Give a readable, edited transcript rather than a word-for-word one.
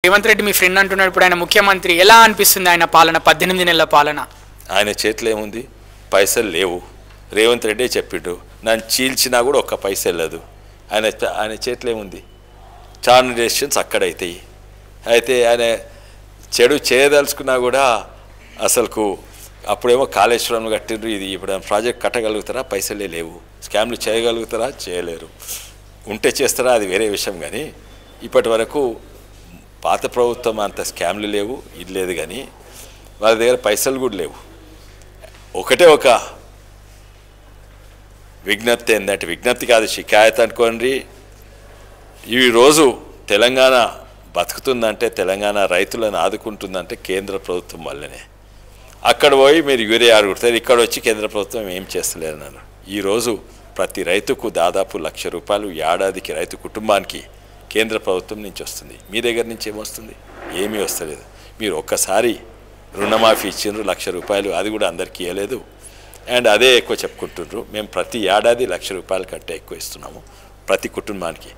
రేవంత్ రెడ్డి మీ friend అంటున్నాడు. ఇప్పుడు ఆయన ముఖ్యమంత్రి, ఎలా అనిపిస్తుంది ఆయన పాలన, 18 నెలల పాలన? ఆయన చేతిలో ఏముంది? పైసలు లేవు. రేవంత్ రెడ్డి చెప్పిండు, నన్ను చీల్చినా కూడా ఒక్క పైస వెళ్ళదు. ఆయన చేతిలో ఏముంది? చాలా డెసిషన్స్ అక్కడైతాయి. అయితే ఆయన చెడు చేయదలుచుకున్నా కూడా అసలుకు అప్పుడేమో కాళేశ్వరం కట్టిండ్రు, ఇది ఇప్పుడు ప్రాజెక్ట్ కట్టగలుగుతారా? పైసలే లేవు. స్కామ్లు చేయగలుగుతారా? చేయలేరు. ఉంటే చేస్తారా? అది వేరే విషయం. కానీ ఇప్పటి వరకు పాత ప్రభుత్వం అంత స్కామ్లు లేవు, ఇది లేదు. కానీ వాళ్ళ దగ్గర పైసలు కూడా లేవు. ఒకటే ఒక విజ్ఞప్తి ఏంటంటే, విజ్ఞప్తి కాదు, షికాయత్ అనుకోండి. ఈరోజు తెలంగాణ బతుకుతుందంటే, తెలంగాణ రైతులను ఆదుకుంటుందంటే కేంద్ర ప్రభుత్వం వల్లనే. అక్కడ పోయి మీరు యూరియా అడుగుతారు, ఇక్కడ వచ్చి కేంద్ర ప్రభుత్వం ఏం చేస్తలేరన్నారు. ఈరోజు ప్రతి రైతుకు దాదాపు ₹1,00,000 ఏడాదికి రైతు కుటుంబానికి కేంద్ర ప్రభుత్వం నుంచి వస్తుంది. మీ దగ్గర నుంచి ఏమొస్తుంది? ఏమీ వస్తలేదు. మీరు ఒక్కసారి రుణమాఫీ ఇచ్చిండ్రు ₹1,00,000, అది కూడా అందరికీ ఇవ్వలేదు. అండ్ అదే ఎక్కువ చెప్పుకుంటుండ్రు. మేము ప్రతి ఏడాది ₹1,00,000 కంటే ఎక్కువ ఇస్తున్నాము ప్రతి కుటుంబానికి.